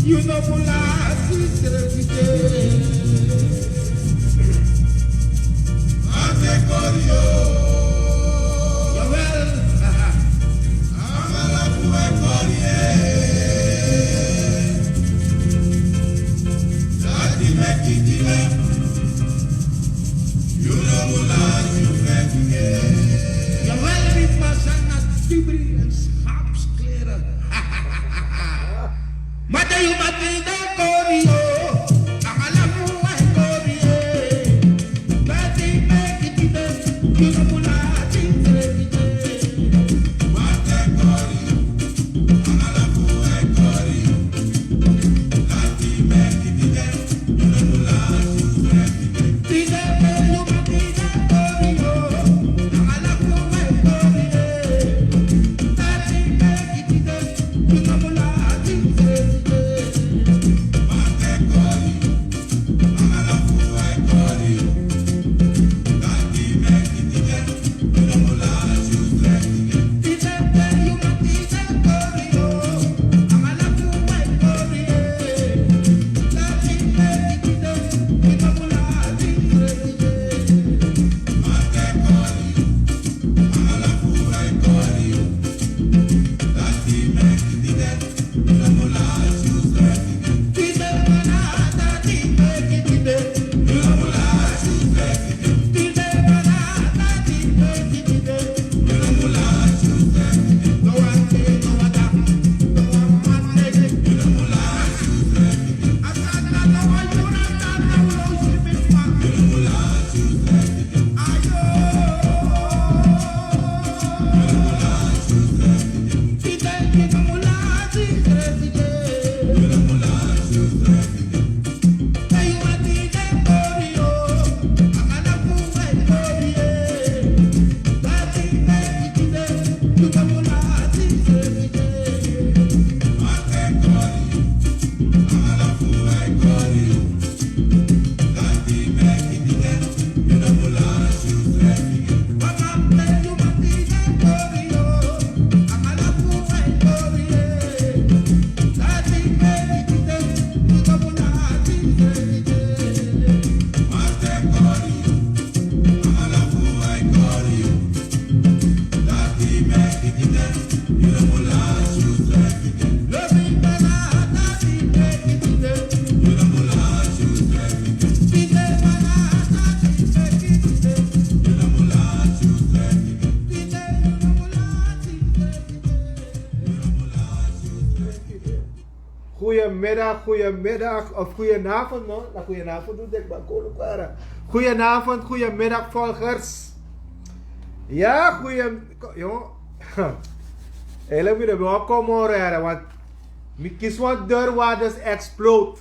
You know, Goedemiddag of goedenavond, no? Nou, goedenavond doe ik maar kolen. Goedenavond, goedemiddag volgers. Ja, jongen. Eigenlijk moet ik wel komen horen, want ik kies wat deurwaarders explode.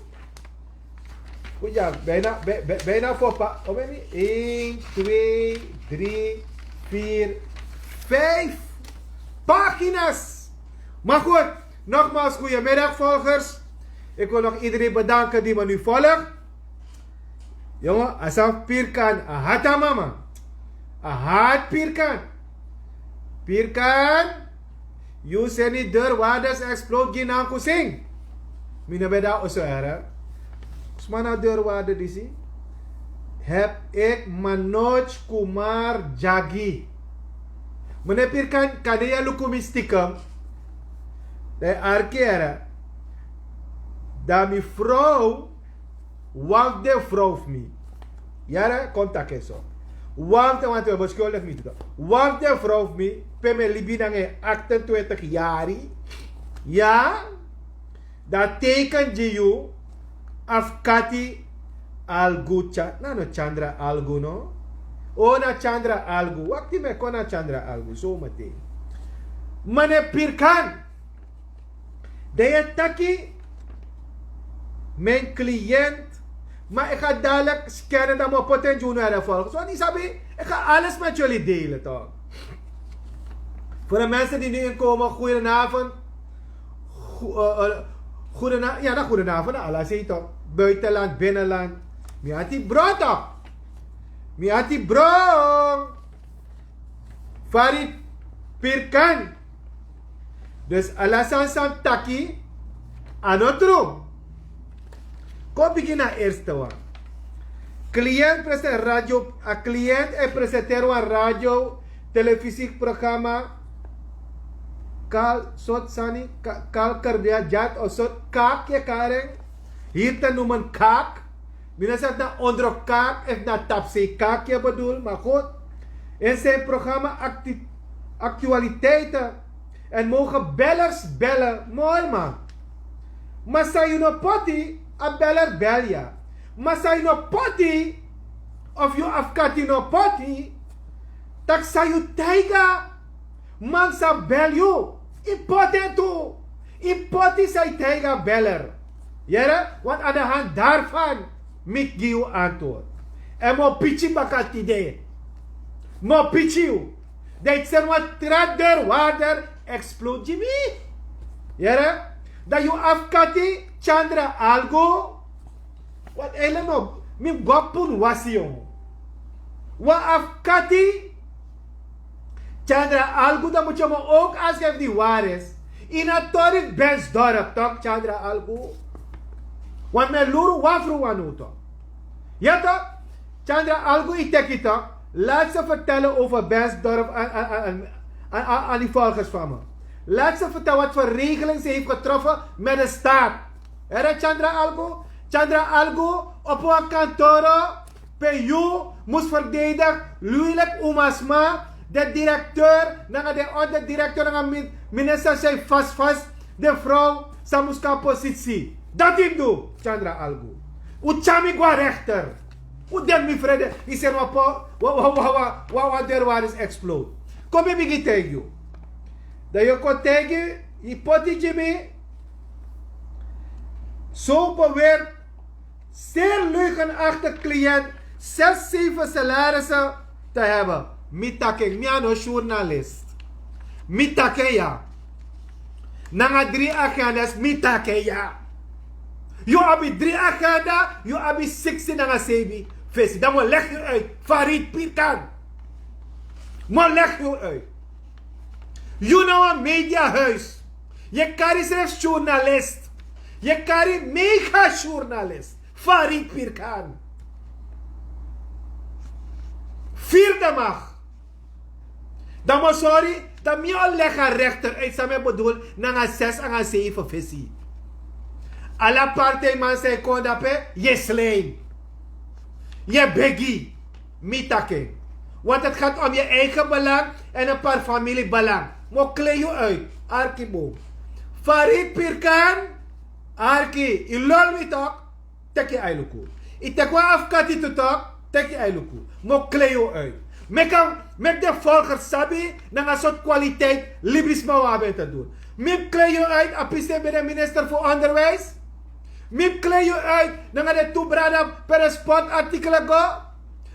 Goed ja, bijna voor 1, 2, 3, 4, 5 pagina's. Maar goed, nogmaals goedemiddag volgers. Ik wil nog iedereen bedanken die me nu volgt. Jongen, asaf Pirkan, ahata mama. Ahat Pirkan. Pirkan, you send it there, wadas explode ginang kusing. Mina beda oso era. Smana deur wade disi. Heb ik Manoj Kumar Jagi. Meneer Pirkan, kan je lukumistikum? De arkera. Dat mijn vrouw want de vrouw van mij. Ja, contact is zo. Want we beschuldigd niet. Want de vrouw van mij, per mijn libinange 28 jaar. Ja, dat tekent je afkati algucha. Nou, no Chandra algu no. Oh, na Chandra algu. Wakti me kona Chandra algu. Zo meteen. Meneer Pirkan. De je taki. Mijn cliënt, maar ik ga dadelijk scannen dat mijn potentieel naar volgen. Zo niet sabi, ik ga alles met jullie delen toch. Voor de mensen die nu inkomen, goedenavond, Goedenavond. Allah zegt toch. Buitenland, binnenland. Miati bro toch. Miati bro. Farid Pirkan. Dus alasan sam taki. Anotro. Kom begin na eerste one. Cliënt present radio. A cliënt e presentero een radio. Televisieprogramma. Kal sot sani. Kal kerja jat o sot kaak je kareng. Hier te noemen kaak. Mina zegt na onder kaak. Of na tapsi kaak je bedoel. Maar goed. In zijn programma actualiteiten. En mogen bellers bellen. Mooi man. Maar sa je no poti. A beller bel ja. Maar sa je no poti. Of je afkati no poti. Tak sa je taiga. Man sa bel you. Important to. Important sa je taiga beller. Jere? Want aan de hand daarvan. Mik giu antwoord. En mo pichi bakat idee. Mo pichi you. Dat zijn wat trader water explode Jimmy. Jere? Dat je afkati Chandra algo. Wat helemaal. Min gopun wasiyo. Wa afkati Chandra algo. Dan moet je me ook als die waar is. In a torik bens dorp toch Chandra algo. Want men luru wafru wanu toch. Ja toch? Chandra algo iteki toch. Laat ze vertellen over Bensdorp aan die volgers van me. Laat ze vertellen wat voor regeling ze heeft getroffen met de staat. Hé Chandra Algo? Chandra Algo op een kantoor. PU moest verdedigen. Luilijk Umasma. De directeur. De onderdirecteur. De minister zei vast. De vrouw. Ze moest gaan positie. Dat hij doet. Chandra Algo. Uchami gwa rechter. Hoe dem mi vrede, die zijn wat der waar is explode. Kom je begin tegen je. Dat je kon tegen je potje mee. Zo beweert zeer leugenachtig cliënt 6, 7 salarissen te hebben. Mitaking, miano journalist. Mitaking ja. Nanga 3 agendas, mitaking ja. Je hebt 3 agenda, je hebt 16 nanga 7. Vesi, dan moet leg je uit. Farid Pirkan. Maar leg je uit. Je nou een mediahuis. Je kan zelfs journalist. Je kan mega journalist. Farid Pirkan. Vierde mag. Dan moet sorry. Dan moet je leggen rechter uit. Dat bedoel, na 6 en 7 vesi. Alla partij man zei kondape. Je sleen. Je beggie, mitake. Want het gaat om je eigen belang en een paar familiebelang. Mo klei je uit, Arkibo. Farid Pirkan, Arki, ilol mi tok, teki ailuku. Itekwa afkati to tok, teki ailuku. Mo klei je uit. Mek de volgers sabi, na een soort kwaliteit, librisme waarbij te doen. Mek klei je uit, apiste bij de minister voor onderwijs. Mip klei je uit, dan ga je toebraden per sportartikelen go.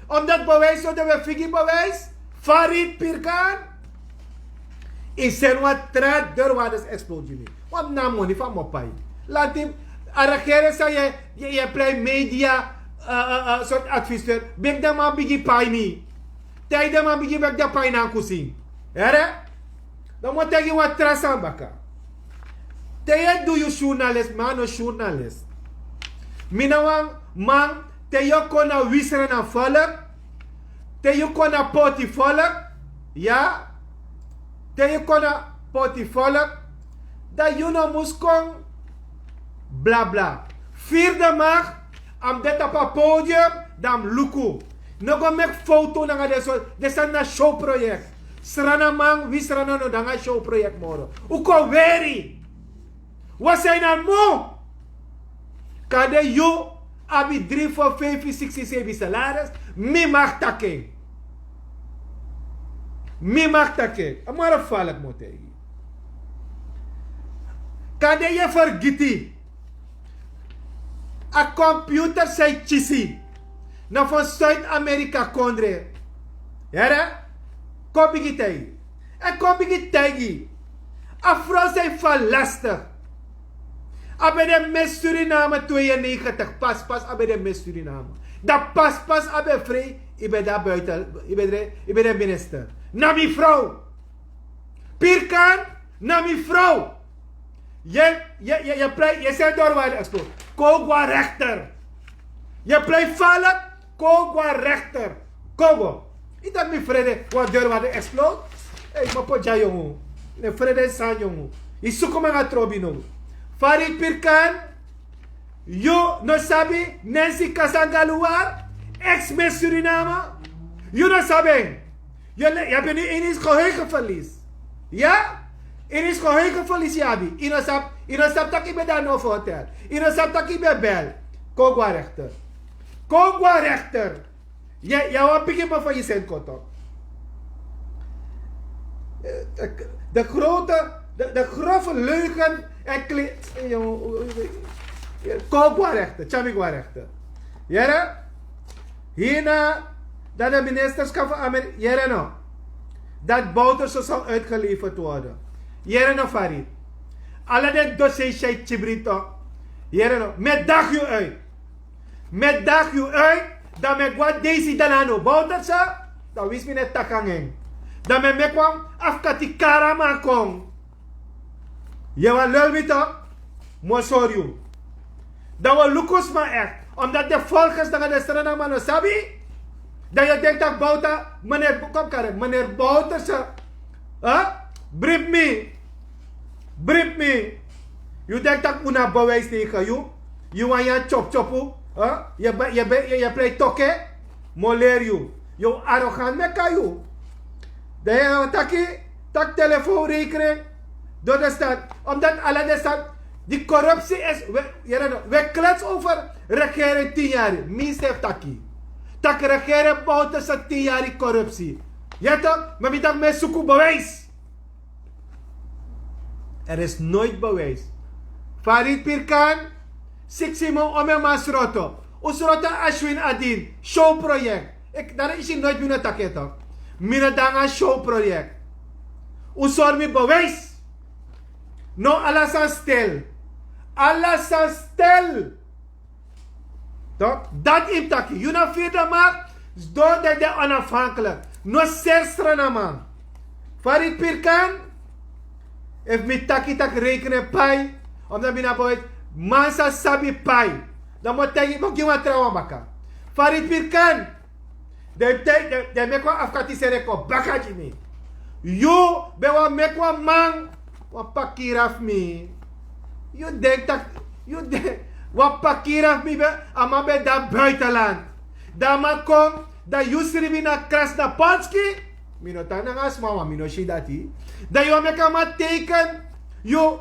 Omdat bewijs zo dat we figi bewijs. Farid Pirkan. Is er wat traat door wat is explodie. Wat naam niet van mopai. Laat hem, arrageren zei je play media soort adviseur. Bek dan maar bigi pai mi. Tijd dan maar bigi bek dan pai na kusing. Hera? Dan moet je wat trasan baka. Tijd doe je journalist, man of journalist. Minawang man, te yo kona wiseren na volk, te yo kona poti volk, ja, te yo kona poti volk, dat you no muskong, bla bla. Vierde mag, am dit op een podium, dan luku. No go make foto na de so, desan na show project. Srana man, wisrana no danga show project moro. Uko veri. Wat zijn dan mo? Kade yo abi 3, 4, 5, 6, 7 salaris. Mi mag taking. Mi mag taking. Amara falak mo tegen. Kade je vergiti. A computer say chisi. Na van Zuid-Amerika kondre. Yara? Kopigi tegi. En kopigi tegi. A vrouw say van lastig. Abe de mes Suriname 92, pas abe de mes Suriname. Dat pas abe vrij, ibe daar buiten, ibe de minister. Na mi vrouw. Pirkan, na mi vrouw. Je zegt door waar de exploot. Kogwa rechter. Je blijft vallen, Kogwa rechter. Kogo. Ik dacht mi vrede, wat door waar de exploot. Hey, maar potja jongen. Ne vrede san jongen. Je zoekt me naar trobino. Farid Pirkan, yo no sabi Nancy Kasangaluar, ex-mes Suriname. You no sabi. Je hebt nu ineens geheugenverlies. Ja? Ineens geheugenverlies, Jabi. Je no sap dat ik ben daar nog hotel. Je no sap dat ik ben bel. Kogwa rechter. Kogwa rechter. Ja, wat begin maar van je zendkotok. De grove leugen en Kogwa rechter, Chamigwa rechter. Jere? Hierna, dat de ministerschap van Amerika, jere no, dat Bouter zo zal uitgeleverd worden. Jere no Farid. Alle de dossiers jij chibrito. Jere no, met dag je uit. Met dag je uit, dat me wat deze danano. Bouter sa, dat wist me net takangeng. Dat me kwam afkati karama kong. Je wa lul me toch? Mo sorry. Dat we lukus maar echt. Omdat de volgers dat de strana mano sabi. Dat je denkt dat Bouter, meneer Bouter sa. Brip me. Je denkt dat una bewijs tegen je. Je want je chopu. Je play toke. Mo leer je. Je arrogant me kan je. Dat je tak telefoonrekening. Door de stad. Omdat alle de stad. Die corruptie is. We kletsen over regeren 10 jaar. Minstens heeft taki. Tak regeren Bouter sa 10 jaar corruptie. Ja toch? Maar wie dat mij zoeken bewijs. Er is nooit bewijs. Farid Pirkan. Siksimo ome masroto. Usroto Ashwin Adin. Showproject. Daar is je nooit binnen taket toch? Minadanga showproject. Usor mi bewijs. No alasan stel. Alasan stel. Toch? Dat im taki. Juna vierde maak. Door de onafhankelijk. No serstrana man. Farid Pirkan. If mi taki tak rekenen pai. Omdat mi na boy. Mansa sabi pai. Dan moet tegen mo giwa trawa baka. Farid Pirkan. De mekwa afkati sereko baka jimi. You bewa mekwa man. Wat pakiraf me. You denk dat. You denk. Wat pakiraf me be. Ama be da buitenland. Da ma kom. Da yusri mi na Krasnapolski. Minotana nga smawa. Minoshidati. Da you meka ma teken. You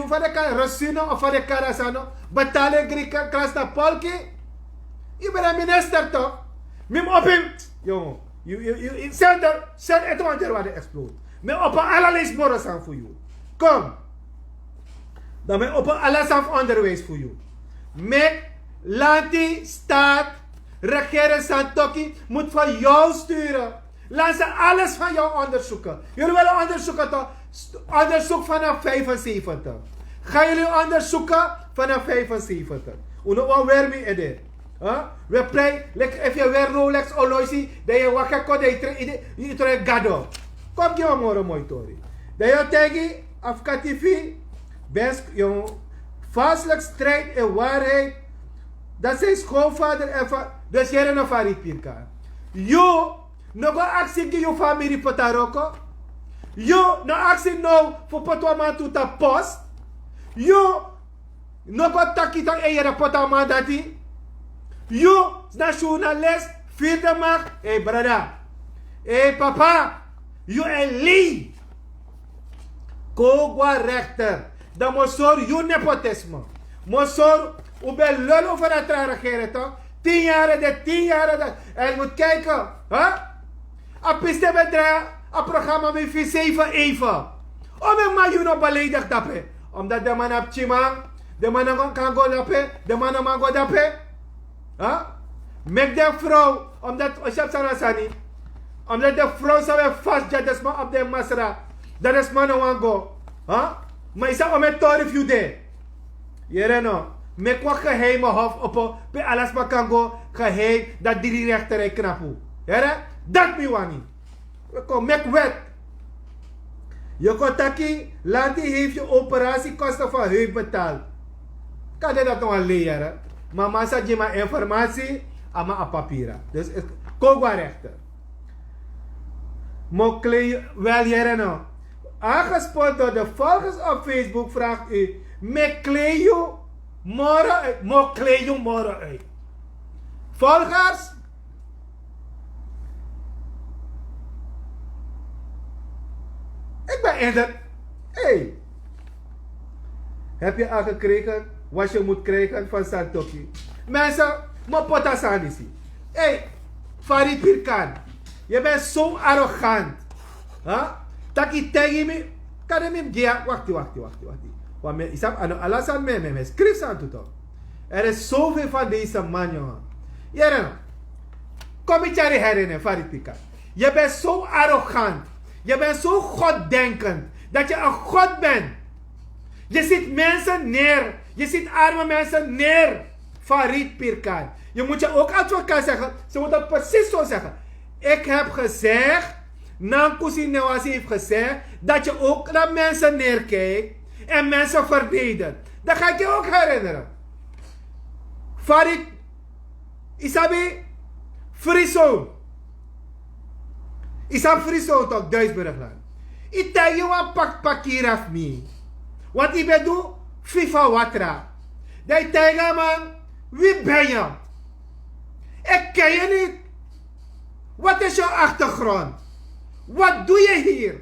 van de Rosino of van de Karasano. Betalen Grieken Krasnapolski. You ben een minister toch? Mim op hem. Jongen. You send het wanneer waar de explode. Me op allerlei morgens aan voor jou. Kom. Dan me op alles aan onderwijs voor jou. Met Lanti, staat, regeren Santoki moet van jou sturen. Laat ze alles van jou onderzoeken. Jullie willen onderzoeken toch? Onderzoek vanaf 75. Gaan jullie onderzoeken vanaf 75. Uno weer me ede. We play, if je weer Rolex oloisi, dat je wakker kon, je trekt gado. Kom je maar mooi tori. Dat je tegen afkatifi, best, jongen, vastelijk strijd en waarheid. Dat zijn schoonvader en vader. Dus jij er nog Farid Pirkan. Jo, nog een actie die je familie potaroko. Jo, nog actie nou voor potwaman tot de post. Jo, nog een takkie tak en je rapportaman dati. Jo, nationalist, vierde macht. Hey brada. Hey papa. You en Lee. Kogwa rechter. Dan mosor you nepotisme. Mosor ube lul over het regeren toch? 10 jaar de 10 jaar dat. En je moet kijken. Apiste bedrijf. Een programma met 7 even. Om een man je nog beledigd dappen. Omdat de man op chimang. De man kan go dappen. De man mag go dappen. Met de vrouw. Omdat Oshab Sarasani. Omdat de vrouw zou weer vast jadesma op de masra. Dat is man wan go. Maar is dat om het torif you de. Jere no. Mek wat geheime hof op bij alles wat kan go geheim dat die rechterij knapu. Jere? Dat mi wani. We kom mek wet. Je kotaki, Lanti heeft je operatiekosten van heup betaald. Kan je dat nog alleen leren? Maar massa je maar informatie aan mijn papieren. Dus kookbaar rechter. Mokle wel jaren nou. Aangespoord door de volgers op Facebook vraagt u: Mekle je morgen uit? Mokle je morgen uit? Volgers? Ik ben eerder. Hey. Heb je al gekregen wat je moet krijgen van Santoki? Mensen, mijn potas aan is. Hey, Farid Pirkan. Je bent zo arrogant. Huh? Dat je tegen me. Kan je me zeggen? Wacht. Want ik heb alles aan mij. Schrijf aan toe. Er is zoveel van deze man, jongen. Ja, kom je herinneren, Farid Pirkan. Je bent zo arrogant. Je bent zo goddenkend. Dat je een god bent. Je ziet mensen neer. Je ziet arme mensen neer. Farid Pirkan. Je moet je ook advocaat zeggen. Ze moeten het precies zo zeggen. Ik heb gezegd. Nankusi Nawasi heeft gezegd. Dat je ook naar mensen neerkijkt. En mensen verdedigt. Dat ga ik je ook herinneren. Farid. Isabi. Friso. Isab Friso toch Duitsburgland. Ik tell je wat pak hier af me. Wat ik bedoel? FIFA Watra. Dat tegen man. Wie ben je? Ik ken je niet. Wat is jouw achtergrond? Wat doe je hier?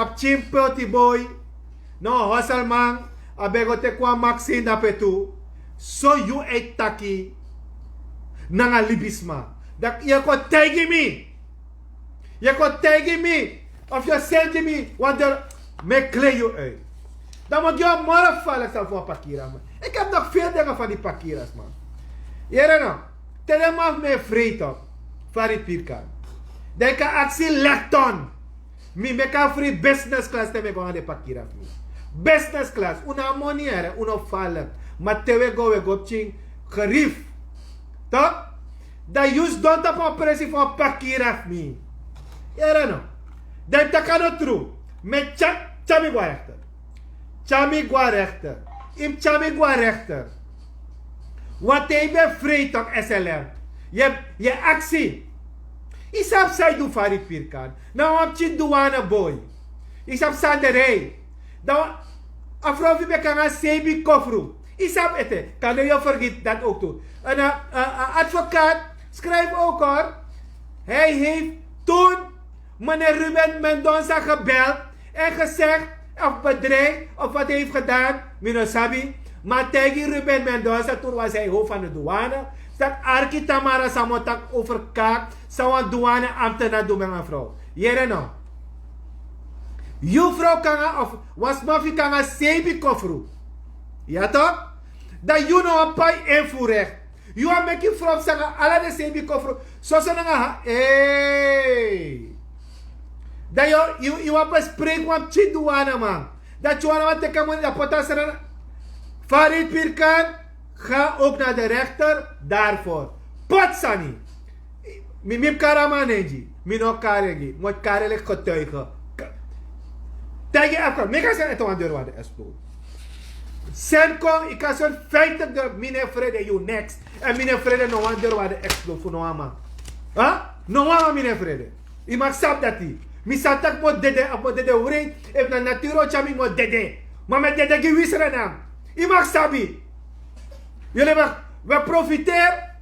Op Chimpelty boy. No, Hosselman. Abego te kwa Maxine da petu. So you eet taki. Nanga libisma. Dat je kon tegen me. Je kon tegen me. Of je zegt me. Want er me klei je uit. Dan moet je morgen vallen voor Pakira, man. Ik heb nog veel dingen van die Pakiras, man. Hier nou. Tel me af met vreed op. Farid Pirkan. Dan kan actie lekton. Me kan free business class te me gaan de Pakira. Business class. Una money, una vallen. Maar te we go ching gerief. Toch? Dat just don't op een pressie van Pakira. Hier nou. Dan kan het true. Met chami gwa rechter. Chami gwa rechter. Im chami gwa rechter. Wat hij ben vreed op SLM. Je actie. Isap say do Farid Pirkan. Nou op je douane boy. Isap sanderij. Dan afrofi be kan sebi kofru. Isap ete. Kan je vergeet dat ook toe. Een advocaat schrijft ook hoor. Hij heeft toen meneer Ruben Mendonça gebeld en gezegd of bedreigd of wat hij heeft gedaan. Mino sabi. Maar tegen Ruben Mendonça, toen was hij hoofd van de douane. Dat Arki Tamara Samotak overkaakt. Zou een douane ambtenaar doen met een vrouw. Jere nou. Je vrouw kan of was mafi kan sebi kofru. Ja toch? Dat je nou een paar invoerrecht. Je hebt met je vrouw zeggen, alle de sebi kofru. Zo ze nou hey. Dat je hebt bespreken wat je douane man. Dat je wat te komen dat potas Farid Pirkan, ga ook naar de rechter daarvoor. Potsani. Mim karamanenji. Mino karegi. Moet karelig getuigen. Tegen afkom. Ik ga zeggen, het is een deur waar de explode. Senkom, ik ga zo'n 50 deur. Meneer Frede, you next. En meneer Frede, no one deur waar de explode voor no ama. Huh? No ama, meneer Frede. Je mag sap dat die. Mi satak mo dede, mo dede uring. If na naturo chami mo dede. Maar met dede gewiseren naam. Je mag sabi. Jullie mag, we profiteren.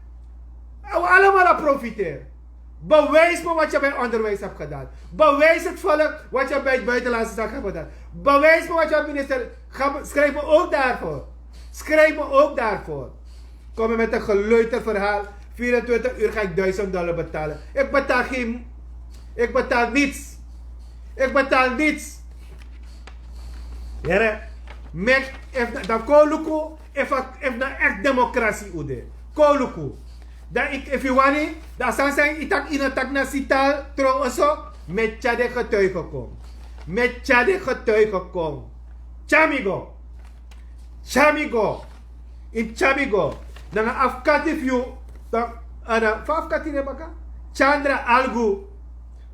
We allemaal profiteren. Bewijs me wat je bij onderwijs hebt gedaan. Bewijs het volk wat je bij het buitenlandse zaken hebt gedaan. Bewijs me wat je minister. Schrijf me ook daarvoor. Schrijf me ook daarvoor. Kom je met een geleuter verhaal. 24 uur ga ik $1000 betalen. Ik betaal niets. Ik betaal niets. Jere. Mek, dan koluku, if na echt democratie ude. Koluku. Dan if you want it, dan zijn itak in het na sitaal trouwens zo, met chade getuigen kom. Met chade getuigen kom. Chamigo. Chamigo. In Chamigo. Dan afkati view. Dan afkati ne baka. Chandra Algu.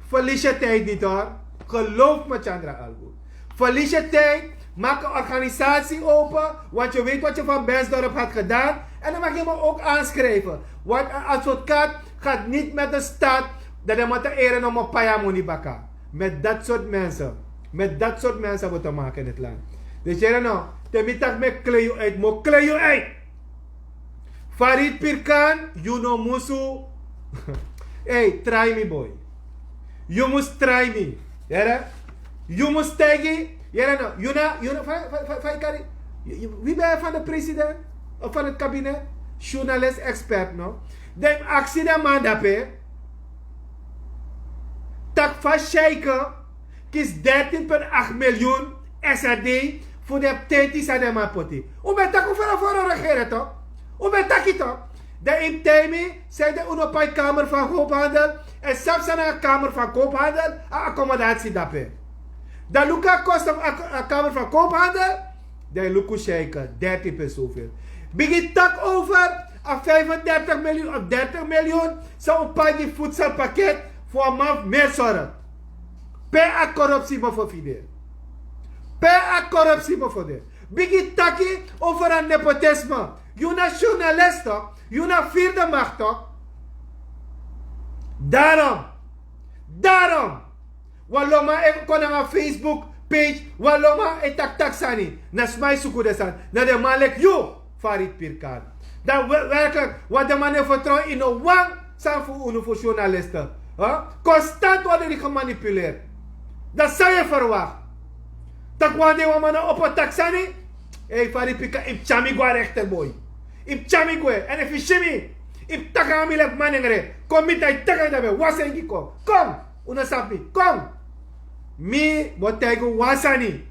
Verlies tijd niet hoor. Geloof me Chandra Algu. Verlies je tijd. Maak een organisatie open. Want je weet wat je van Bensdorp had gedaan. En dan mag je me ook aanschrijven. Want een advocaat gaat niet met de staat. Dat hij moet eren om een payamoni baka. Met dat soort mensen. Met dat soort mensen moeten we maken in het land. Dus jij nou. Temitak me kleyo uit. Mo kleyo uit. Farid Pirkan. You know musu. Hey, try me boy. You must try me. Ja? You must tagi. Ja, nou. Wie ben je van de president? Of van het kabinet? Journalist, expert, no? De actie de man daarbij. Tak van Sheikh. Kies 13,8 miljoen SRD voor de aptetis aan de mapoti. Hoe ben je voor een regeren toch? Hoe ben je toch? De intemi zei de Unopai Kamer van Koophandel en zelfs aan de Kamer van Koophandel een accommodatie daarbij. De Luca kost een Kamer van Koophandel, de Luca Sheikh 13 zoveel. Begin tak over aan 35 miljoen of 30 miljoen zou een paar die voedselpakket voor een maand meer zorgen. Per corruptie voor fide. Per corruptie voor de. Begin taki over een nepotisme. Je na journalist toch? Je na vierde macht toch? Daarom. Waloma kon een Facebook page. Waloma tak sani. Na smai suku desan. Na de malek you Farid Pirkan. Dat werkelijk wat de man heeft vertrouwen in een wang zijn voor journalisten. Constant worden die gemanipuleerd. Dat zou je verwachten. Tak wanneer we mannen op een taxani. Hey Farid Pirkan, ik chamigwa rechterboy. Ik chamigwa. En if je shimi, ik takami lek manengre. Kom met die takami daarbij. Wasengi kom. Kom. Unasapi. Kom. Mi botego wasani.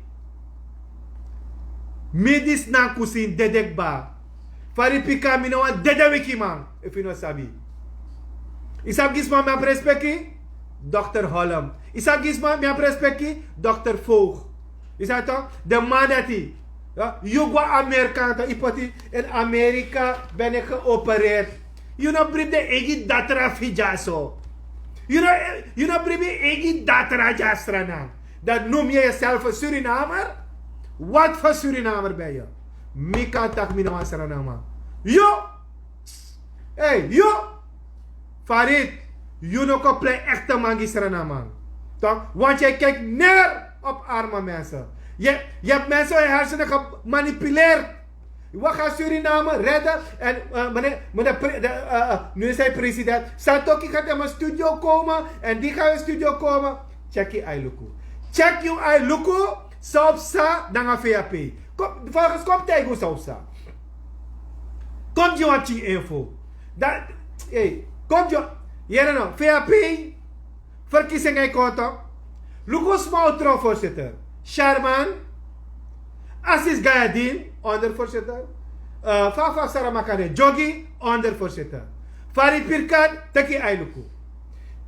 Mi dis na kusin dedekba. Farid Pirkan mi no wan dedewiki man. If you no sabi. Isab gisma mi aprespeki? Dr. Holm. Isab gisma mi aprespeki? Dr. Voog. Isab toch? De man dat hij. Jugo Amerikaan. Ipoti in Amerika ben ik geopereerd. You know bring de egi datra fijaso. You know bring de egi datra jastrana. Dan noem je jezelf een Surinamer? Wat voor Surinamer ben je? Mika tak minawa Suriname. Yo! Hey, yo! Farid, you know ko play echte mangi Suriname. Toch? Want jij kijkt neer op arme mensen. Je hebt mensen in je hersenen gemanipuleerd. Wat gaat Suriname redden? En nu is hij president. Satoki gaat in mijn studio komen. En die gaat in de studio komen. Check je Ailuku. Check je Ailuku. Saupsa dan VAP. Volgens komt hij goed Saupsa. Komt je wat je info. Komt je. Hier nou. VAP. Verkiezingen konto. Lucas Mautro voorzitter. Sharman. Assis Gayadin. Ondervoorzitter. Fafa Saramakane Jogi. Ondervoorzitter. Farid Pirkan. Taki Ailuku.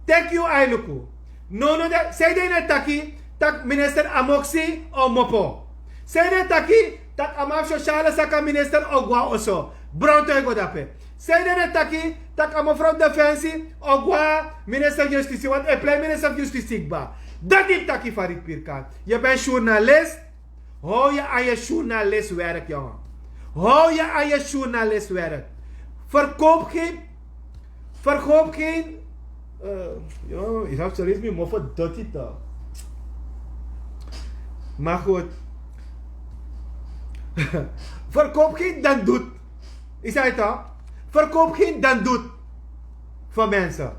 Taki Ailuku. No, zij deden taki. Tak minister Amoksi o Mopo. Zij taki. Tak amaf sociale zaken minister Ogwa Oso. Bronto Godape. Zij deden taki. Tak amafrouw Defensie Ogwa minister Justitie. Want hij pleit minister Justitie ba. Dat is taki Farid Pirkan. Je bent journalist. Hou je aan je journalistwerk, jongen. Hou je aan je journalistwerk. Verkoop geen. Jongen, ik heb zoiets meer moffen dat het toch. Maar goed. Verkoop geen dan doet. Is dat toch? Verkoop geen dan doet. Voor mensen.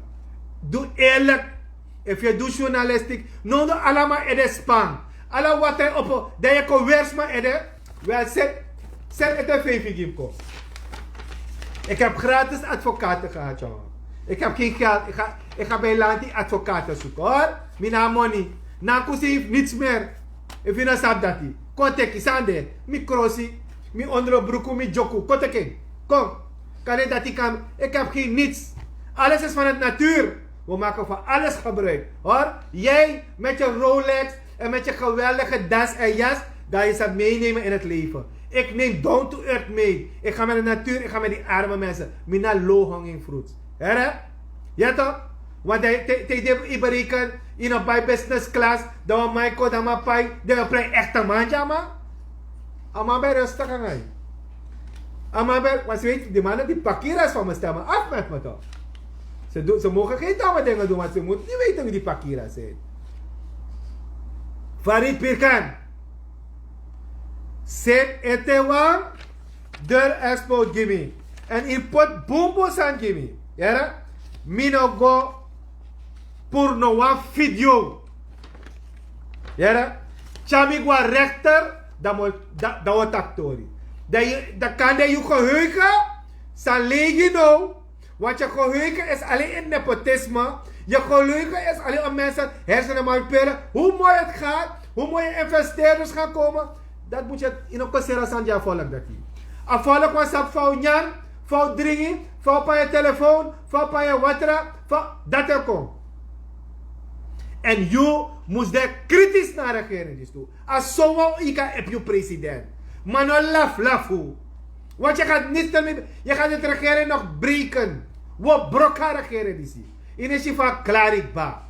Doe eerlijk. If je doet journalistiek. No allemaal in de span. Alla wat hij op. Dat je kon weersma in de. Wel zet het een VVG kom. Ik heb gratis advocaten gehad, jongen. Ik heb geen geld. Ik ga bij Lanti advocaten zoeken, hoor. Mina money. Nakusi heeft niets meer. If je nou sabt dat hij. Konteki, sande. Mi krosi. Mi onderbroek, mi joku. Konteki. Kom. Kan ik dat hij kan. Ik heb geen niets. Alles is van het natuur. We maken van alles gebruik. Hoor. Jij met je Rolex en met je geweldige das en jas. Dat je dat meenemen in het leven. Ik neem down to earth mee. Ik ga met de natuur, ik ga met die arme mensen. Mina low hanging fruits. Hè? Ja toch? Want hij berekent in een bij business class. Dat we mij koden maar pai. Dat we play echte mandja maar. Ama bij rustig aan hij. Ama bij, want ze weet, die mannen die pakiras van me stemmen af met me toch. Ze mogen geen domme dingen doen, want ze moeten niet weten wie die pakiras zijn. Farid Pirkan. Zet etewang der expo Jimmy. En in pot bumbo san Jimmy. Ja? Mino go porno one video. Ja? Chami gua rechter, dat wordt actori. Dat kan je geheugen, zal leeg nou. Want je geheugen is alleen in nepotisme. Je geheugen is alleen om mensen hersenen manipuleren. Hoe mooi het gaat, hoe mooie investeerders gaan komen. Dat moet je in een consideratie aan volk dat hier. A volk was op fout nyan, fout dringen, fout op je telefoon, fout op je water, dat er komt. En je moest daar kritisch naar de regering toe. Als zomaar ik heb je president. Maar nou laf hoe. Want je gaat niet ermee, je gaat de regering nog breken. Wat brok haar regering is hier. In is van klarik ba.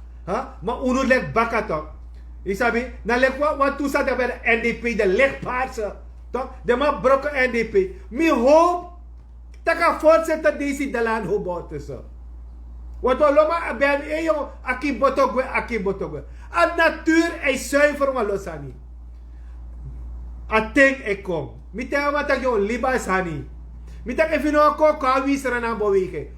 Maar uno lek baka toch. Isabi, na lek wat toesa dat bij de NDP, de legpaarse. Toch? De ma brokken NDP. Mi hoop, dat kan voortzetten deze dalan hoop tussen. Want we loma ben eyo akibotogwe. A natuur is zuiver maar losani. A ting ik kom. Mi te ama tak yo liba sani. Mi tak efino ko kawis rana boweke.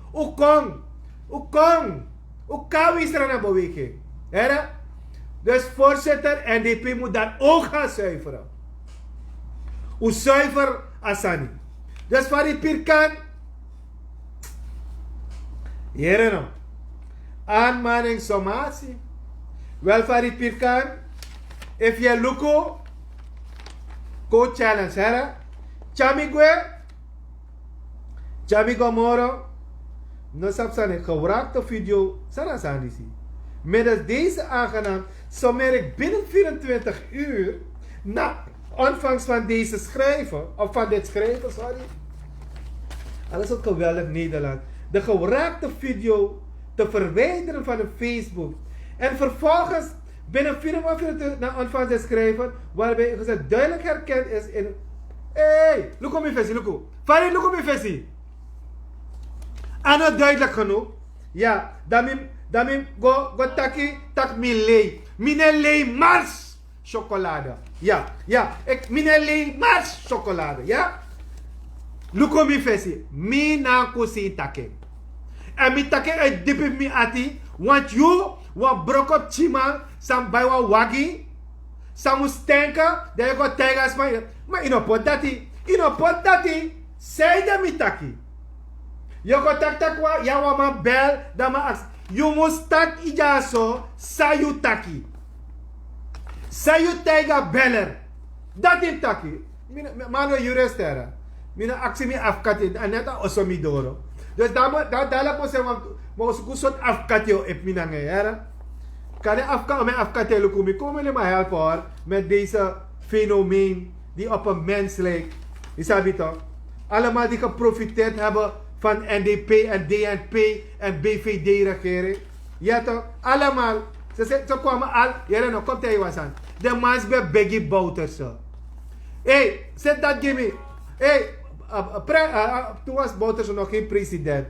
U kawis rana boweke. Era? Dus voorzitter NDP moet dat ook gaan zuiveren. U zuiver asani. Dus Farid Pirkan. Here no. Aanmaning sommatie. Wel Farid Pirkan. If je luko. Go challenge, hè? Chamigo moro. No sapsane gebruikte video. Sana sandisi. Middels deze aangenaam. Zo merk binnen 24 uur. Na ontvangst van deze schrijver. Of van dit schrijver, sorry. Alles ook geweldig Nederland. De gebruikte video te verwijderen van de Facebook. En vervolgens binnen 24 uur na ontvangst te schrijven, waarbij gezegd duidelijk herkend is in. Hey, look op mijn versie, look op. Farid, look op mijn versie. En het duidelijk genoeg. Ja, dan go tak mi lei. Mine lei mars chocolade. Ja, mine lei mars chocolade, ja. Look op mijn versie. Mi na kusi take. En mi take uit diep mi ati, want you wat brok op chima, sam bij wat wagi, sam stenka, dat je gaat tegen maar in op dati, zei de mitaki. Je gaat tak wa, ja wa ma bel, dat ma as, you must tak ijaso, sayu taki. Sayu tegen beller. Dat in taki. Mano juristera. Mina actie mi afkati, en net als mi doro. Dus daar moet zeggen, maar als ik een soort afkatje op mijn handen. Kan je afkatje lukken? Kom je maar helpen hoor. Met deze fenomeen die op een mens lijkt. Is dat toch? Allemaal die geprofiteerd hebben van NDP en DNP en BVD-regering. Ja toch? Allemaal. Ze kwamen al. Ja, nou komt hij was aan. De mans bij Beggy Bouters. Hey, zet dat gimme. Hey. Toen was Bouters nog geen president.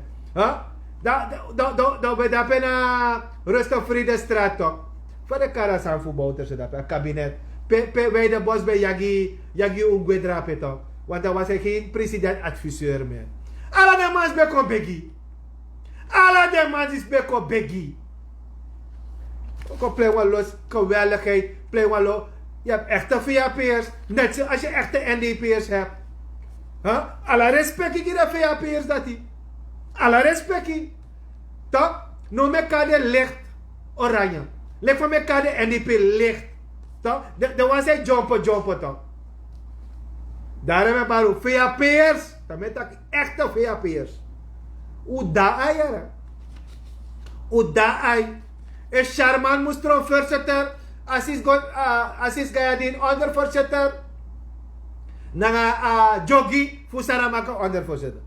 Dat we daar bijna rustig vrede straat toch. Voor de karas aan voor Bouters dat kabinet. Wij de bos bij Yagi Ungwedrape toch. Want dan was hij geen president-adviseur meer. Alle de mans beko Beggy. Alle de mans is beko Beggy. Ook play wel los geweldigheid. Play wel los. Je hebt echte VAP'ers. Net zoals je echte NDP'ers hebt. Alla respecti ki da VAP'ers dat die. Alla respecti. Toch? No me kade licht oranje. Lek van me kade NDP licht. Toch? De was hij jumpen toch? Daarom heb ik VAP'ers. Dat met echte VAP'ers. Hoe daar ai. Hoe daar ai. Is Sharman Mustron voorzitter. Assis Gayadin ondervoorzitter. Nanga jogi fusara maka onder voorzitter.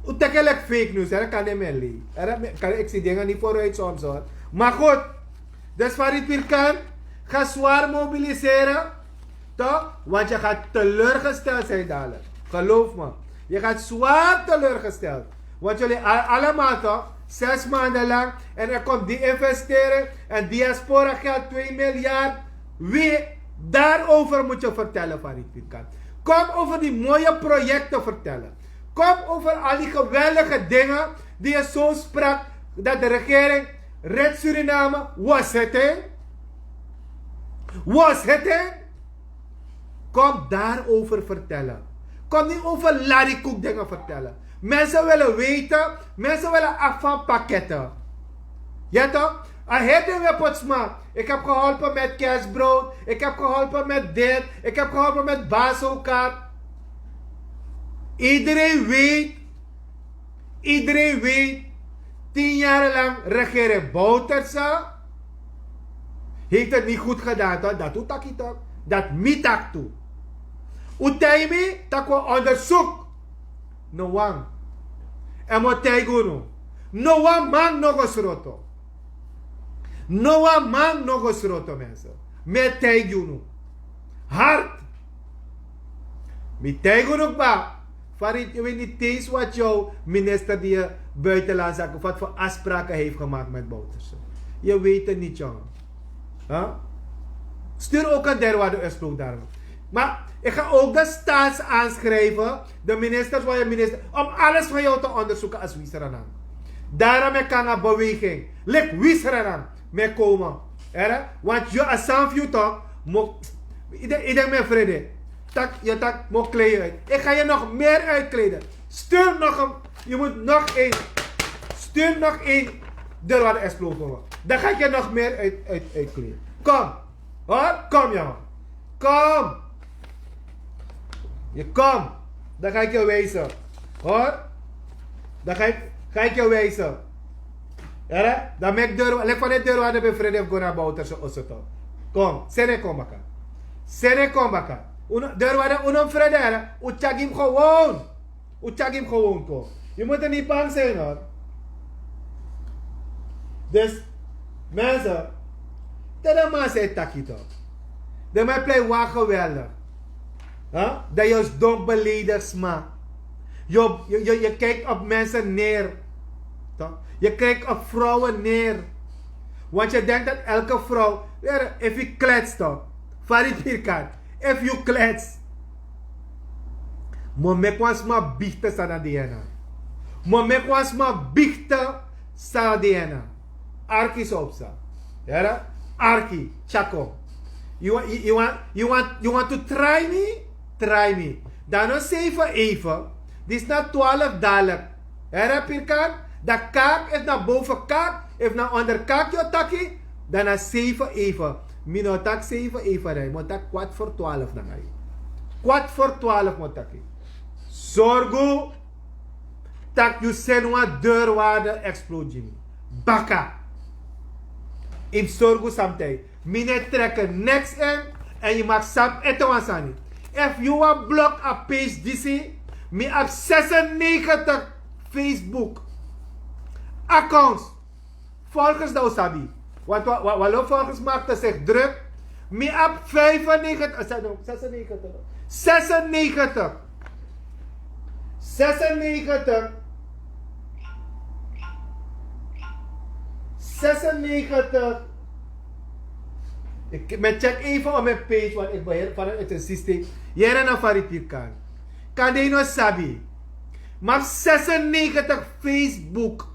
Uiteindelijk fake news, hè, kan je me kan ik zie dingen niet vooruit soms hoor. Maar goed, dus Farid Pirkan, ga zwaar mobiliseren, toch? Want je gaat teleurgesteld zijn dadelijk. Geloof me, je gaat zwaar teleurgesteld. Want jullie allemaal toch, 6 maanden lang, en er komt die investering en diaspora geld 2 miljard. Wie? Daarover moet je vertellen, Farid Pirkan. Kom over die mooie projecten vertellen. Kom over al die geweldige dingen die je zo sprak dat de regering Red Suriname was het, hè? Was het, hè? Kom daarover vertellen. Kom niet over larikoek dingen vertellen. Mensen willen weten, mensen willen af van pakketten. Ja toch? Ik heb geholpen met kerstbrood, ik heb geholpen met dit, ik heb geholpen met basokaart. Iedereen weet, 10 jaar lang regeren Bouterse heeft het niet goed gedaan, toch? Dat doet ik toch? Dat niet ik toe. Utaimi, dat we onderzoek. No one. En moet tegen no one man nog eens roto. No one man nog eens roto, mensen. Met tegen hard. Met tegen ba. Farid, je weet niet eens wat jouw minister die buitenlandse zaken, wat voor afspraken heeft gemaakt met Bouterse. Je weet het niet, jongen. Huh? Stuur ook een derwaarde uitspraak daarom. Maar ik ga ook de staats aanschrijven, de ministers van je minister, om alles van jou te onderzoeken als Wisseranang. Daarom kan een beweging, lik Wisseranang, mee komen. Want je als Sanfju toch, ik denk mijn vrede, je tak moet kleden uit. Ik ga je nog meer uitkleden. Stuur nog een, je moet nog één. Stuur nog één derwaarde uitspraak voor me. Dan ga ik je nog meer uitkleden. Kom, hoor, kom jongen. Kom. Je kom. Dan ga ik je wijzen. Hoor. Dan ga ik je wijzen. Ja, dan maak deur. Leg van de deur waar de bevrijd heeft naar Bouterse Osoto. Kom. Sene kom baka. Sene kom baka. Deur waar de onvrede is. Utjag hem gewoon. Utjag hem gewoon kom. Je moet er niet bang zijn hoor. Dus. Mensen. Dat man zei takkie toch. Dat mij pleit wat geweldig. Huh? Dat je als dom beledigd maakt. Je kijkt op mensen neer. Toch? Je kijkt op vrouwen neer. Want je denkt dat elke vrouw, if je kletst toch. Farid Pirkan, if you klets. Mo mekwans ma bichte sa diena. Mo mekwans ma bichte sa diena. Arki sopsa. Ja? Arki, chako. You want to try me? Try me. Dan nog 7 even. Dit is na 12 dadelijk. Hera Pirkan? Dat kaak is naar boven kaak. Is naar onder kaak je takkie. Dan na 7 even. Mino tak 7 even. Moet tak 11:45 dan ga je. 11:45 moet takkie. Zorgo. Tak je senwa deurwaarde explodie. Baka. In zorgo samtij. Mine trekken next in. En je mag sap eten wansani. If you want block a page DC, me heb 96 Facebook accounts. Volgens de Osabi. Want wat volgens maakte zich druk. Me heb 95. 96. 96. Ik check even op mijn page, want ik beheer vanuit het systeem. Jij naar Farid Pirkan. Kan je nog sabi? Maar 96 Facebook.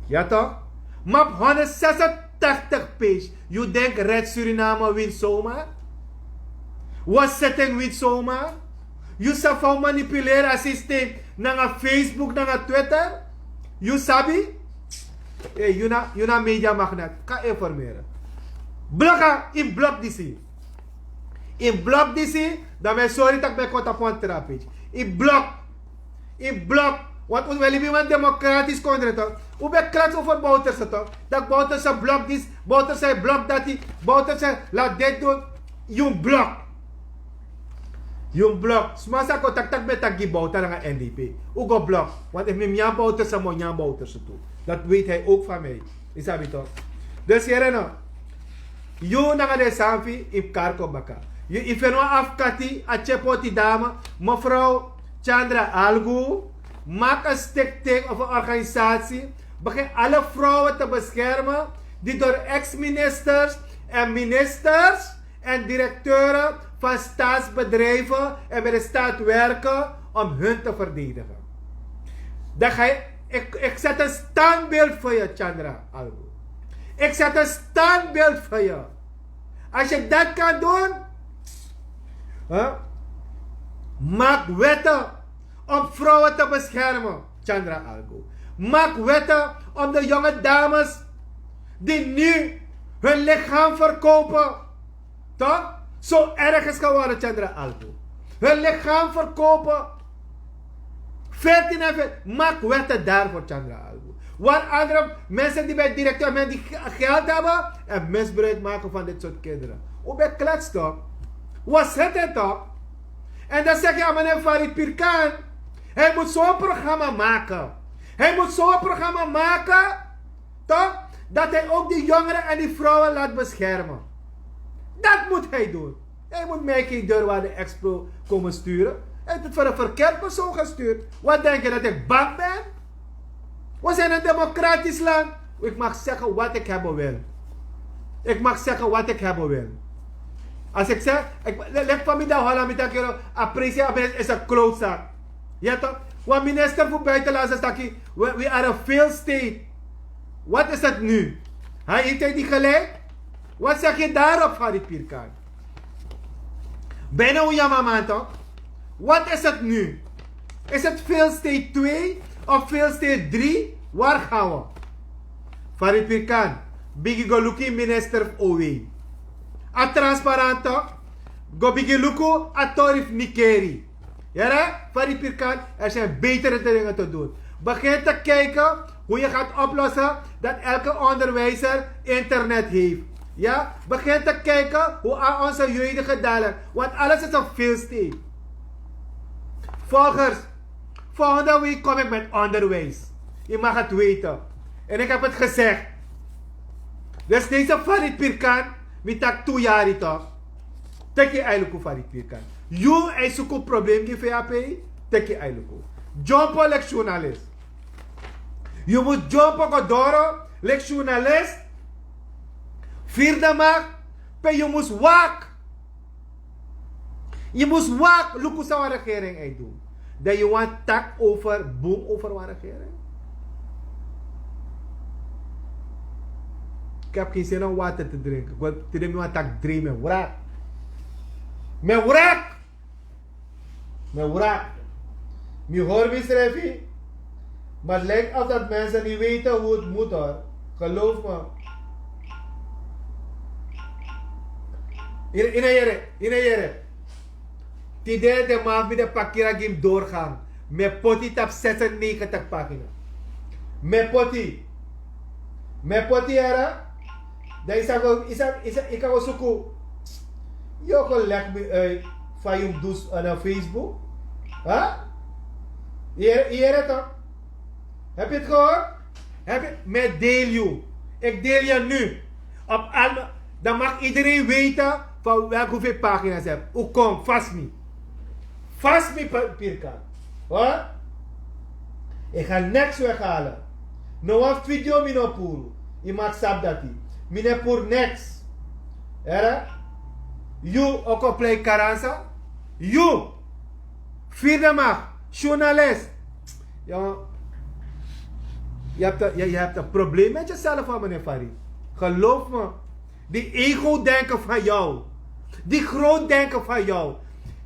Ja toch? Maar 186 page. Je denkt Red Suriname wint zomaar? Wat setting wint zomaar? Je zou manipuleren het systeem naar Facebook, naar Twitter? Je sabi? Hey, je na media magnet. Kan informeren. Blokka in blok DC. In blok DC, dan ben sorry dat ik ben kort op een therapie. In blok. Want we willen een democratisch controle. Hoe ben klats over Bouterse toch? Dat Bouterse blok dit, Bouterse blok dat, Bouterse laat dit doen. Je blok. Yung blok. Smasa ko tak met gibouwd aan een NDP. Ook op blok. Want ik neem jouw bouwter sa mo jouw bouwter sa toe. Dat weet hij ook van mij. Isabi toch? Dus hier no. Yo na de samfi in karko baka. Je ifeno afkati a chepoti dame. Mevrouw Chandra Algu. Maak een stichting of een organisatie. Begin alle vrouwen te beschermen. Die door ex-ministers en ministers en directeuren van staatsbedrijven en bij de staat werken om hun te verdedigen. Dan ga je, ik zet een standbeeld voor je, Chandra Algo. Ik zet een standbeeld voor je. Als je dat kan doen, maak wetten om vrouwen te beschermen, Chandra Algo. Maak wetten om de jonge dames die nu hun lichaam verkopen, toch? Zo erg is geworden, Chandra Algo. Hun lichaam verkopen. 14 en 14. Maak wetten daarvoor, Chandra Algo. Want andere mensen die bij directeur die geld hebben en misbruik maken van dit soort kinderen. Hoe ben je klets toch? Wat zit het toch? En dan zeg je aan meneer Farid Pirkan, hij moet zo'n programma maken. Hij moet zo'n programma maken, toch? Dat hij ook die jongeren en die vrouwen laat beschermen. Dat moet hij doen. Hij moet mij geen deurwaarde expo komen sturen. Hij heeft het voor een verkeerd persoon gestuurd. Wat denk je, dat ik bang ben? We zijn een democratisch land. Ik mag zeggen wat ik hebben wil. Ik mag zeggen wat ik hebben wil. Als ik zeg, leg van mij dat hola met dat appreciëren is een klootzak. Ja toch? Want minister voor buitenlandse zaken, we are a failed state. Wat is het nu? Heeft hij die gelijk? Wat zeg je daarop, Farid Pirkan? Bijna hoe jammer toch? Wat is het nu? Is het failed state 2 of failed state 3? Waar gaan we? Farid Pirkan, bigi goluki minister OW. A transparant toch? Go bigi luku a torif nikeri. Ja, Farid Pirkan, er zijn betere dingen te doen. Begin te kijken hoe je gaat oplossen dat elke onderwijzer internet heeft. Ja, begin te kijken hoe aan onze jeugdige dalen. Want alles is een failed state. Volgers, volgende week kom ik met onderwijs. Je mag het weten. En ik heb het gezegd. Dus deze Farid Pirkan, met dat 2 jaar toch. Teki eigenlijk Farid Pirkan. You is ook een probleem die VAP. Teki eigenlijk. Jumpo lek journalist. Je moet jumpo godoro lek journalist. Vierde maak. Pe je moest wak. Je moest wak. Look hoe zou een regering uit doen. Dat je want tak over, boom over een regering. Ik heb geen zin om water te drinken. Ik wil te doen wat tak drinken met wrak. Met wrak. Met wrak. Je hoort me schrijven. Maar het lijkt alsof dat mensen niet weten hoe het moet hoor. Geloof me. Inayere. Tidee de maaf met de pakira game doorgaan. Met poti tap 96 pagina. Met poti era. Dan ik ga zoeken. Je kan leg me uit van je dus aan Facebook. Huh? Hier toch? Heb je het gehoord? Met deel je. Ik deel je nu. Op alle, dan mag iedereen weten van welke hoeveel pagina's je hebt. Hoe kom? Vast me. Vast me, Pirkan. Hoor? Ik ga niks weghalen. No een video mino puro. Je mag sap dat die. Mine pour niks. Era? You ook op play Karansa. You. Vierde mag. Journalist. Ja. Je hebt een probleem met jezelf, meneer Farid. Geloof me. Die ego-denken van jou. Die groot-denken van jou.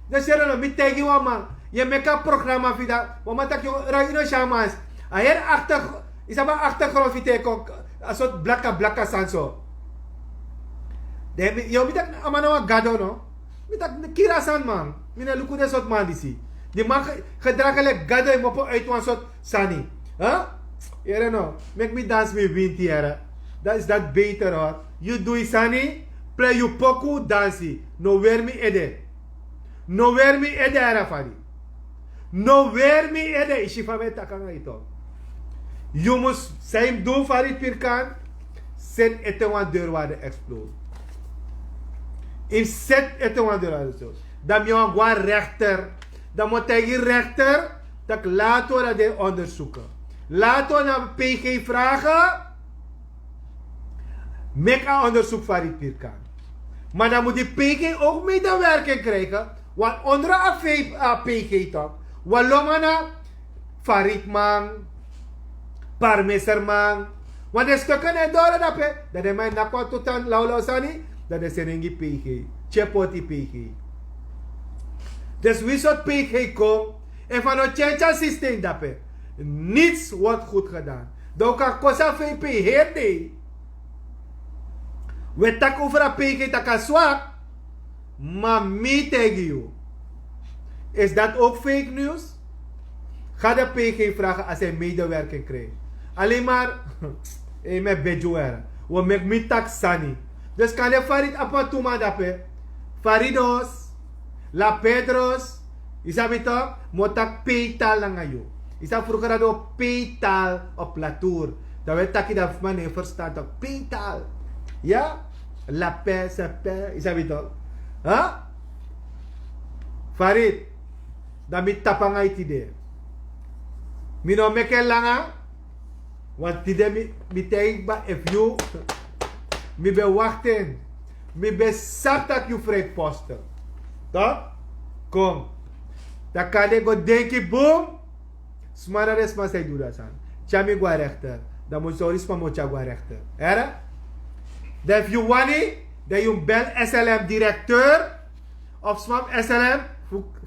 Dan zeg je, met tegen jou, man. Je maakt een programma voor dat. Want dat je rijdt in Shamans. En hier achter, is dat maar achtergrond voor tegen. Een soort blakka sanso. Je moet dat allemaal gado, no? Met dat kirasan, man. Met dat lukken soort man die zie. Die mag gedragen gado en mopo uit een soort sani. Huh? Here no, make me dance me wind here. Dat is dat beter hoor. You do sani, play you poku dansi. No weer me ede. No weer mi ede era fari. No weer mi ede ishifame takanga ito. You must zijn doen farit pirkan. Set ete wan deurwaarde explode. In set ete wan deurwaarde zo. Dan moet je gewoon rechter. Dan moet je rechter. Dat laten we dat onderzoeken. Laten we naar PG vragen. Maak een onderzoek van die pirkan. Maar dan moet die PG ook medewerking krijgen. Want onder een PG toch. Walomana Farid man. Parmeser man. Want de stukken en door dat pe. Dat is mijn nakwa tot aan lauw sani. Dat is een PG. Chepoti PG. Dus wie soort PG komt. En van het change systeem dat pe. Niets wordt goed gedaan. Dan kan kosa VP heerde. We tak over een PG tak zwak. Maar me tegen jou. Is dat ook fake news? Ga de PG vragen als hij medewerking krijgt. Alleen maar. Met bejoer. We make me tak sani. Dus kan je Farid apatuma dape. Faridos. La Pedros. Isa bito. Motak peital lang ayo. Isa vroeger do peital op latour. Dat weet tak dat man in verstand op peital. Ja? La paix, c'est paix. Isa bito. Huh? Farid. Dan mi tapangay tide. Mino meke langa. Want tide mi tegen ba if you. Mi be wachten. Mi be sap dat you vrij posten. Toch? Kom. Dan kan je go denken boom. Smara resma say do dat aan. Chami gwa rechter. Dan moet je risma mocha gwa rechter. Era? Dan if you want it. Dan je bel SLM directeur. Of smap SLM.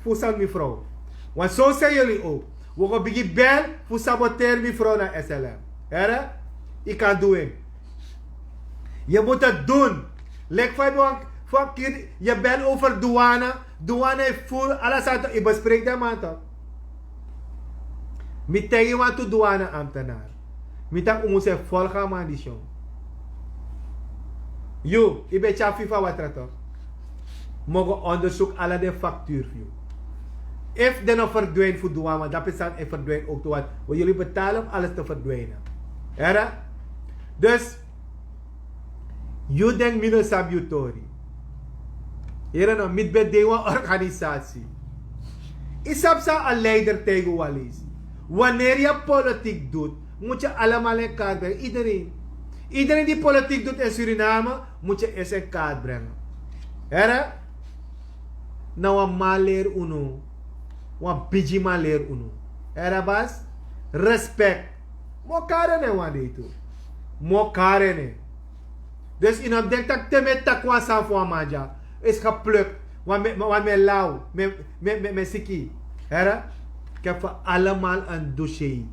Voor mi vrouw. Want zo zijn jullie ook. We gaan beginnen bel voor saboteren mi vrouw naar SLM. Era? Ik kan doen. Je moet het doen. Lek van je bent over douane. Douane heeft voor alles aan te. Ik bespreek dat man toch. Met tegen wat to douane ambtenaar. Met dat om ze volgen man die show. Yo, ik ben tja FIFA wat er toch. Mogen onderzoek alle de factuur voor jou. If de nog verdwijnt voor douane, dat betekent en verdwijnt ook te wat. Want jullie betalen om alles te verdwijnen. Era? Dus, je denkt minus sabutori. Hier nog, met bij deze organisatie. Is dat een leider tegen Wallis? Wanneer je politiek doet, moet je allemaal in kaart brengen. Iedereen. Iedereen die politiek doet in Suriname, moet je eens in kaart brengen. Era? Nou, een maleer uno. Een biji maleer uno. Era bas? Respect. Mokarene wande itu. Mokarene. Dus in op denk dat te takwa san voor maja is geplukt. Want met lauw, met siki. Hera? Ik heb voor allemaal een dossier.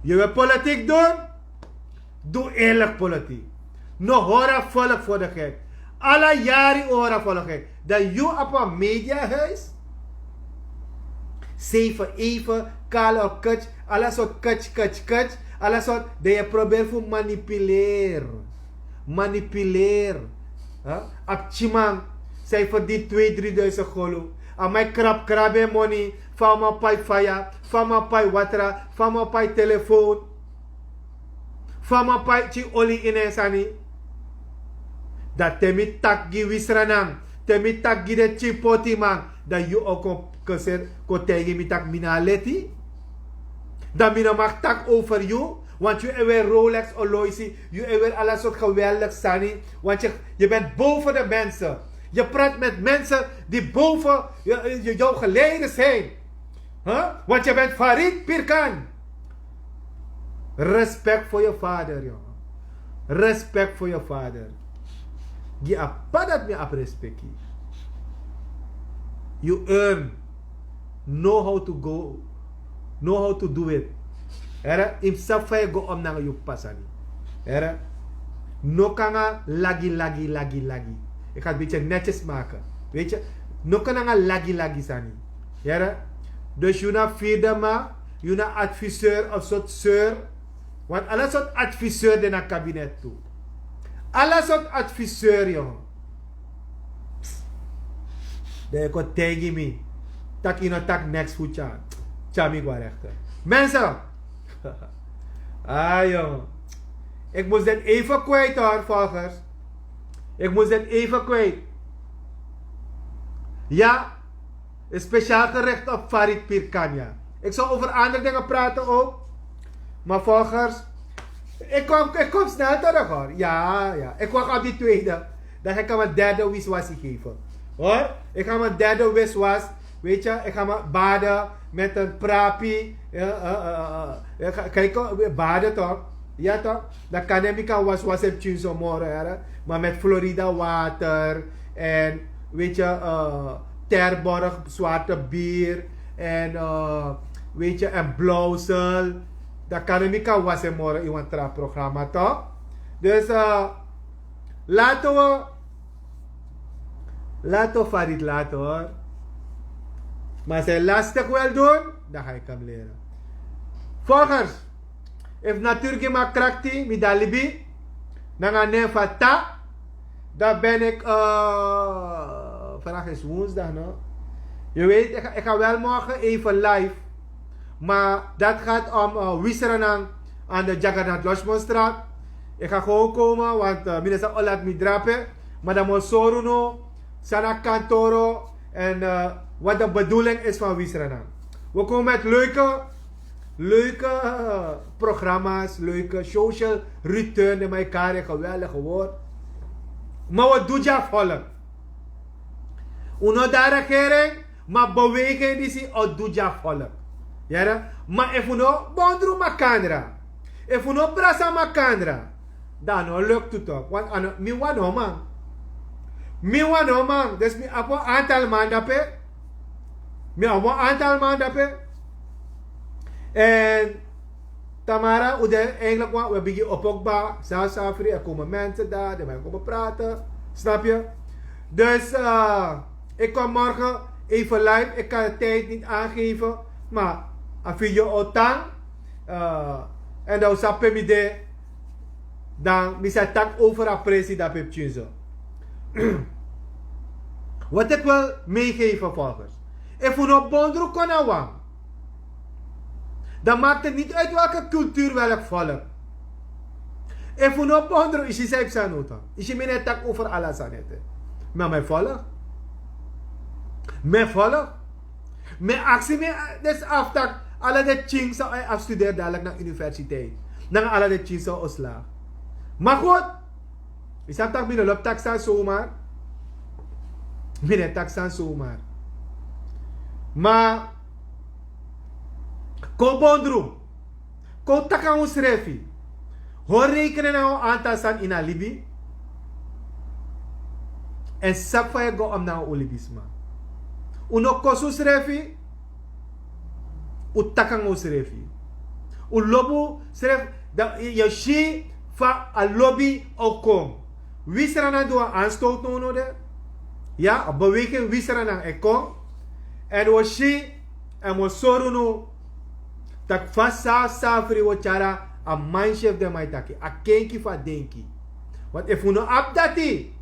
Je wil politiek doen? Doe eerlijk politiek. No hora volk voor de gek. Alle jaren hora voor de gek. Dat je op een mediahuis 7 even, kale op kutch, alle soort kutch, alle soort, dat je probeert voor manipuleer. Op chimang, zij verdient 2-3.000 golo. Aan mij krabbe money, van mijn pai fire, van mijn pai water, van mijn pai telefoon, van mijn pai chi olie in een sani. Dat temi tak gi wisranang, temi tak gi de chi poti man, dat je ook kon tegen me tak mina leti. Dat mina mag tak over you. Want je hebt weer Rolex horloge. Je hebt weer alle soort geweldig sani. Want je bent boven de mensen. Je praat met mensen die boven jouw geleden zijn. Want je bent Farid Pirkan. Respect voor je vader, jongen. Respect voor je vader. Je apadat me ap respect. You earn. Know how to go. Know how to do it. Era, imself fa go om nanga you pasani. Era, no kanga lagi. Ik ga het een beetje netjes maken. Weet je, no kanga lagi sani. Era, dus je na firma, je na adviseur of soort seur. Want alle soort adviseur in een kabinet toe. Alle soort adviseur, jongen. De ko tegi mi. Tak ino tak next fucha. Chami gwa rechter. Mensen. Jongen. Ik moest dit even kwijt hoor, volgers. Ik moest dit even kwijt. Ja, een speciaal gerecht op Farid Pirkania. Ik zal over andere dingen praten ook. Maar volgers, ik kom snel terug hoor. Ja. Ik wacht op die tweede. Dan ga ik mijn derde wiswasie geven. Hoor, ik ga mijn derde wiswas. Weet je, ik ga me baden met een prapi. Kijk, baden toch? Ja toch? Dan kan ik was heb je zo morgen. Maar met Florida water. En weet je, Terborg zwarte bier. En weet je, en blauwsel. Dan kan ik was morgen in een trapprogramma toch? Dus laten we Farid laten hoor. Maar als hij lastig wil doen, dan ga ik hem leren. Volgers, if natuurlijk maar krakti, mi dalibi, dan ga ik fata. Dan ben ik, vandaag is woensdag, no? Je weet, ik ga wel morgen even live. Maar dat gaat om Wisserenang aan de Jagannath Losmonstraat. Ik ga gewoon komen, want mensen laat me drapen. Maar dan moet Soruno, Sana Kantoro en wat de bedoeling is van Wisserenang. We komen met leuke programma's, leuke social return in elkaar, geweldige woord. Maar wat doet je volk? Uno daar regering, maar beweging die zie, wat doet je volk? Ja, maar if uno bondru makandra, if uno brasa makandra, dan lukt het ook. Want mi wano man, dus mi apo aantal mandape, en Tamara, eigenlijk wat we beginnen opokba, South-Afrika, er komen mensen daar, die komen praten, snap je? Dus ik kom morgen even live, ik kan de tijd niet aangeven, maar als je otang, en dan sape mi de, dan misa tak over a presi dat peptje. Wat ik wil meegeven volgers, if we nog bondru konan wang, dan maakt het niet uit welke cultuur, welk volk. If we nog bondru, is je zelf zijn nota. Is je mij tak over alles aan het. Maar mijn volk, mijn actie, dus aftak, alle de chings afstudeer dadelijk naar universiteit. Dan alle de chings oslaag. Maar goed, is dat tak mijn lop tak staan zomaar. Mijn tak staan zomaar. Maar ko bondru, ko taka ons refi. Hoor rekenen nou aantal staan in alibi. En sap je go om nou olibisma. Uno kosus refi, u taka ons refi. U lobu sref, je shi fa a lobby okom. Wisrana doa aanstoot no de. Ja, beweging wisrana ekom. En we shi en we soru no. Tak fasa safri wo chara a mindchef de maitaki. A kenki fa denki. Want if we no abdati,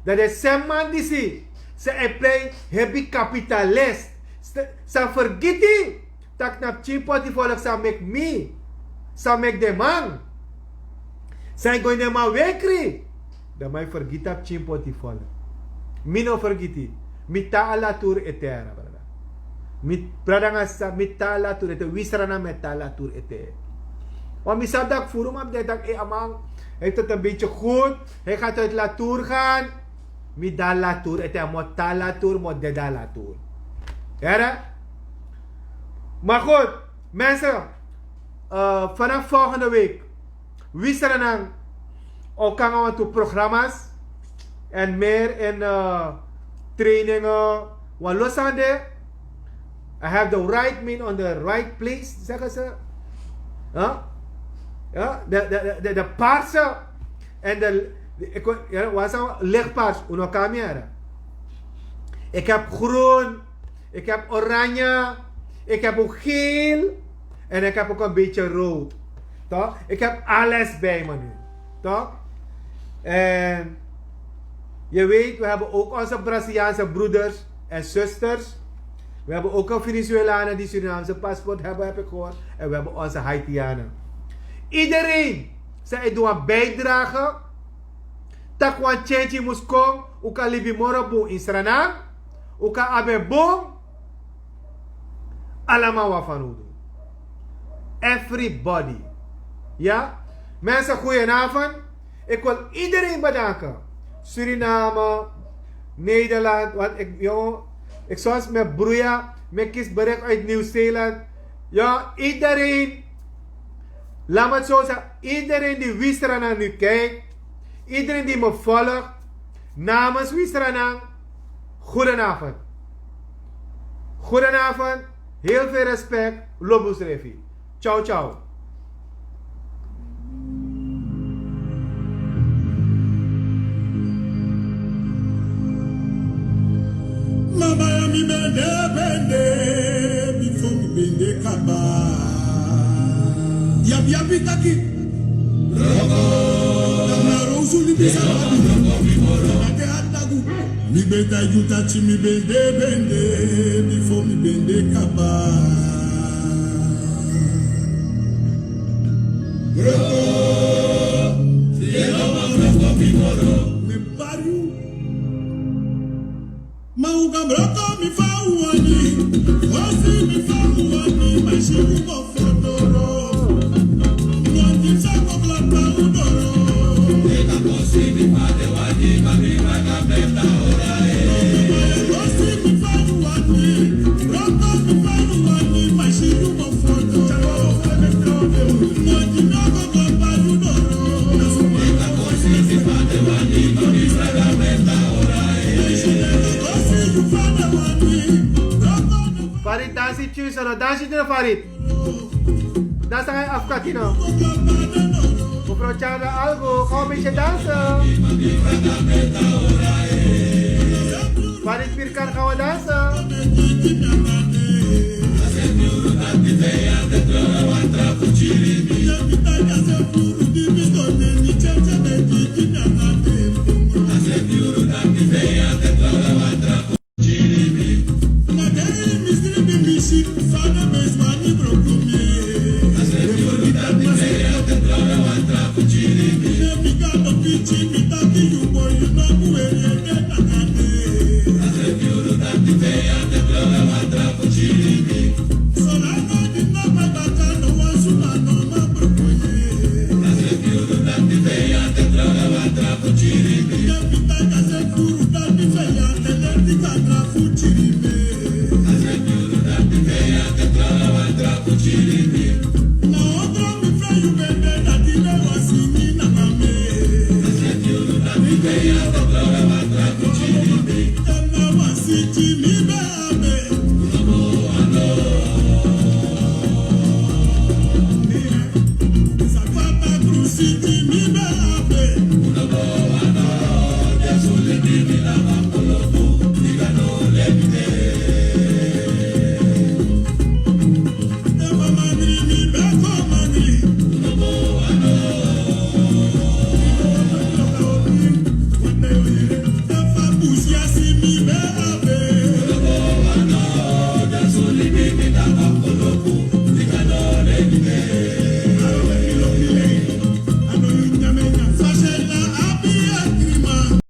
dat is sem man disi. Se e play hebi kapitalist. Sa vergiti. Tak nap chipoti volk sa make me. Sa make de man. Sa going de man wekri. Da mai vergita chipoti volk. Mi no vergiti. Mi ta ala tur etera. Mit pradangasa mitala tur ete wisrana metala tur ete. Want misadak furum am dedak amang heeft het een beetje goed. Hij gaat uit la tour gaan. Midal la tour ete mota la tour mot deda la tour. Ja? Maar goed, mensen, vanaf volgende week wisrana ook gaan we toe programma's en meer in trainingen. Wat los aan de I have the right man on the right place, zeggen ze. Ja, de paarse en wat is lichtpaars, uno camera. Ik heb groen, ik heb oranje, ik heb ook geel en ik heb ook een beetje rood. Toch? Ik heb alles bij me nu. Toch? En je weet, we hebben ook onze Braziliaanse broeders en zusters. We hebben ook een Venezuelanen die Surinaamse paspoort hebben, heb ik gehoord. En we hebben onze Haitianen. Iedereen zei doe een bijdrage. Takwan change moest komen. Uka libi morobo in Suriname. Uka abe boom. Allemaal wat van doen. Everybody. Ja? Mensen, goedenavond. Ik wil iedereen bedanken. Suriname, Nederland. Want ik soms met broeia, met kies bericht uit Nieuw-Zeeland. Ja, iedereen. Laat me het zo zeggen. Iedereen die Wisrana nu kijkt. Iedereen die me volgt. Namens Wisrana. Goedenavond. Goedenavond. Heel veel respect. Lobus Revi. Ciao, ciao. Mama mi bende before mi bende kaba. Yabi yabi taki. Rogo. Na rozu li bisa rogo mi moro. Ake hatagu. Mi benda yuta chi mi bende before mi bende kaba. Rogo. Rogo mi moro. Me pariu. Mauga broko mi fawani, osi mi fawani, mashiru mo fodoro. Mwati chako klapa udoro. Eka kosi mi fadewani, mami waka blenda orae. Osi mi fawani, broko mi fawani, mashiru mo fodoro. Mwati chako klapa udoro. Eka kosi mi fadewani, mami waka blenda orae. Farid, dansi tjusano. Dansi tjusano, Farid. Dansa kayo afkatino. Mevrouw Chandra Algo, kom een beetje dansen. Farid Pirkan, gaan we dansen. City, me